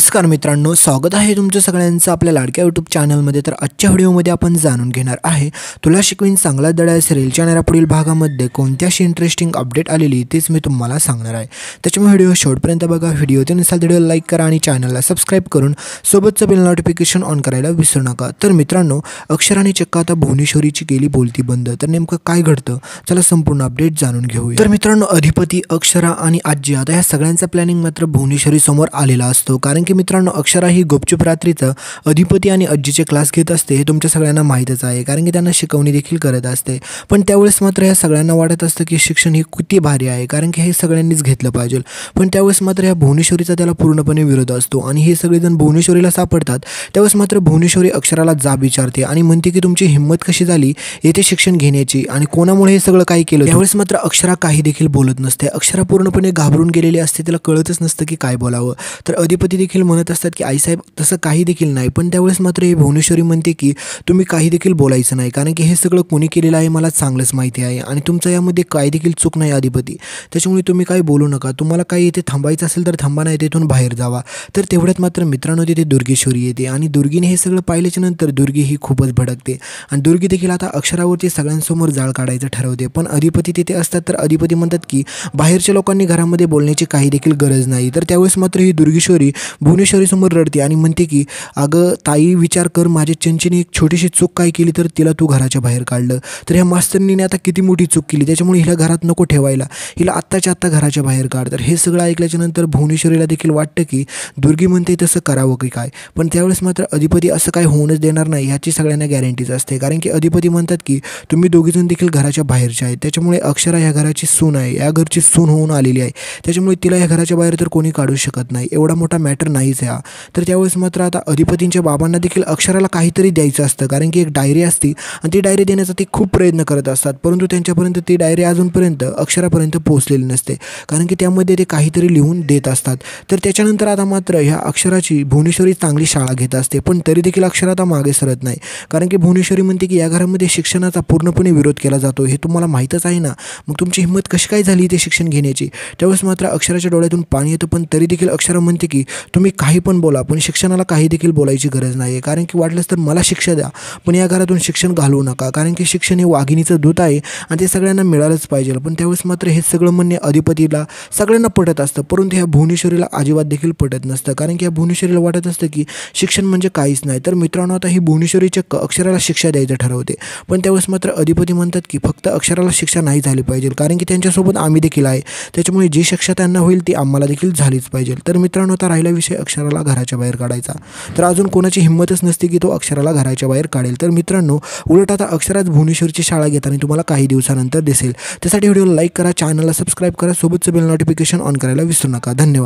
नमस्कार मित्रांनो, स्वागत आहे तुमचं सगळ्यांचं आपल्या लाडक्या यूट्यूब चॅनलमध्ये। तर आजच्या व्हिडिओमध्ये आपण जाणून घेणार आहे तुला शिकवीन चांगला धडा सिरियल चॅनलच्या पुढील भागामध्ये कोणत्याशी इंटरेस्टिंग अपडेट आलेली तेच मी तुम्हाला सांगणार आहे। त्याच्यामुळे व्हिडिओ शेवटपर्यंत बघा। व्हिडिओ नसेल व्हिडिओ लाईक करा आणि चॅनलला सबस्क्राइब करून सोबतचं बेल नोटिफिकेशन ऑन करायला विसरू नका। तर मित्रांनो, अक्षराने चक्क आता भुवनेश्वरीची केली बोलती बंद। तर नेमकं काय घडतं चला संपूर्ण अपडेट जाणून घेऊया। तर मित्रांनो, अधिपती, अक्षरा आणि आजी आता या सगळ्यांचा प्लॅनिंग मात्र भुवनेश्वरी समोर आलेला असतो। कारण की मित्रांनो, अक्षरा ही गुपचूप रात्रीचं अधिपती आणि आजीचे क्लास घेत असते हे तुमच्या सगळ्यांना माहीतच आहे। कारण की त्यांना शिकवणी देखील करत असते। पण त्यावेळेस मात्र या सगळ्यांना वाटत असतं की शिक्षण हे किती भारी आहे, कारण की हे सगळ्यांनीच घेतलं पाहिजे। पण त्यावेळेस मात्र या भुवनेश्वरीचा त्याला पूर्णपणे विरोध असतो आणि हे सगळेजण भुवनेश्वरीला सापडतात। त्यावेळेस मात्र भुवनेश्वरी अक्षराला जाब विचारते आणि म्हणते की तुमची हिंमत कशी झाली येथे शिक्षण घेण्याची आणि कोणामुळे हे सगळं काही केलं। त्यावेळेस मात्र अक्षरा काही देखील बोलत नसते। अक्षरा पूर्णपणे घाबरून गेलेली असते, तिला कळतच नसतं की काय बोलावं। तर अधिपती देखील म्हणत असतात की आईसाहेब तसं काही देखील नाही। पण त्यावेळेस मात्र ही भुवनेश्वरी म्हणते की तुम्ही काही देखील बोलायचं नाही, कारण की हे सगळं कोणी केलेलं आहे मला चांगलंच माहिती आहे आणि तुमचं यामध्ये काही देखील चूक नाही अधिपती। त्याच्यामुळे तुम्ही काही बोलू नका। तुम्हाला काही इथे थांबायचं असेल तर थांबा, नाही तिथून बाहेर जावा। तर तेवढ्यात मात्र मित्रांनो तिथे दुर्गेश्वरी येते आणि दुर्गीने हे सगळं पाहिल्याच्या नंतर दुर्गी ही खूपच भडकते आणि दुर्गी देखील आता अक्षरावरती सगळ्यांसमोर जाळ काढायचं ठरवते। पण अधिपती तिथे असतात तर अधिपती म्हणतात की बाहेरच्या लोकांनी घरामध्ये बोलण्याची काही देखील गरज नाही। तर त्यावेळेस मात्र ही दुर्गेश्वरी भुवनेश्वरी समोर रडते आणि म्हणते की अगं ताई, विचार कर, माझ्या चंचीने एक छोटीशी चूक काय केली तर तिला तू घराच्या बाहेर काढलं। तर ह्या मास्तरनीने आता किती मोठी चूक केली, त्याच्यामुळे हिला घरात नको ठेवायला, हिला आत्ताच्या आत्ता घराच्या बाहेर काढ। तर हे सगळं ऐकल्याच्या नंतर भुवनेश्वरीला देखील वाटतं की दुर्गी म्हणते तसं करावं की काय। पण त्यावेळेस मात्र अधिपती असं काय होऊनच देणार नाही ह्याची सगळ्यांना गॅरंटीच असते। कारण की अधिपती म्हणतात की तुम्ही दोघीजण देखील घराच्या बाहेरचे आहेत, त्याच्यामुळे अक्षरा ह्या घराची सून आहे, या घरची सून होऊन आलेली आहे, त्याच्यामुळे तिला या घराच्या बाहेर तर कोणी काढू शकत नाही, एवढा मोठा मॅटर नाहीच हा। तर त्यावेळेस मात्र आता अधिपतींच्या बाबांना देखील अक्षराला काहीतरी द्यायचं असतं, कारण की एक डायरी असते आणि ती डायरी देण्याचा ते खूप प्रयत्न करत असतात। परंतु त्यांच्यापर्यंत ती डायरी अजूनपर्यंत अक्षरापर्यंत पोहोचलेली नसते, कारण की त्यामध्ये ते काहीतरी लिहून देत असतात। तर त्याच्यानंतर आता मात्र ह्या अक्षराची भुवनेश्वरी चांगली शाळा घेत असते, पण तरी देखील अक्षरा आता मागे सरत नाही। कारण की भुवनेश्वरी म्हणते की या घरामध्ये शिक्षणाचा पूर्णपणे विरोध केला जातो, हे तुम्हाला माहीतच आहे ना, मग तुमची हिंमत कशी काय झाली ते शिक्षण घेण्याची। त्यावेळेस मात्र अक्षराच्या डोळ्यातून पाणी येतं, पण तरी देखील अक्षरा म्हणते की तुम्ही काही पण बोला, पण शिक्षणाला काही देखील बोलायची गरज नाही आहे। कारण की वाटलंच तर मला शिक्षा द्या, पण या घरातून शिक्षण घालवू नका, कारण की शिक्षण हे वाघिणीचं दूत आहे आणि ते सगळ्यांना मिळालंच पाहिजे। पण त्यावेळेस मात्र हे सगळं म्हणणे अधिपतीला सगळ्यांना पटत असतं, परंतु ह्या भुवनेश्वरीला अजिबात देखील पटत नसतं, कारण की या भुवनेश्वरीला वाटत असतं की शिक्षण म्हणजे काहीच नाही। तर मित्रांनो, आता ही भुवनेश्वरी चक्क अक्षराला शिक्षा द्यायचं ठरवते। पण त्यावेळेस मात्र अधिपती म्हणतात की फक्त अक्षराला शिक्षा नाही झाली पाहिजे, कारण की त्यांच्यासोबत आम्ही देखील आहे, त्याच्यामुळे जी शिक्षा त्यांना होईल ती आम्हाला देखील झालीच पाहिजे। तर मित्रांनो, आता राहिला विषय अक्षराला घराच्या बाहेर काढायचा, तर अजून कोणाची हिंमतच नसते की तो अक्षराला घराच्या बाहेर काढेल। तर मित्रांनो, उलट आता अक्षराच भुवनेश्वरीची शाळा घेताना तुम्हाला काही दिवसानंतर दिसेल। त्यासाठी व्हिडिओला लाईक करा, चॅनलला सबस्क्राइब करा, सोबतचं बेल नोटिफिकेशन ऑन करायला विसरू नका। धन्यवाद।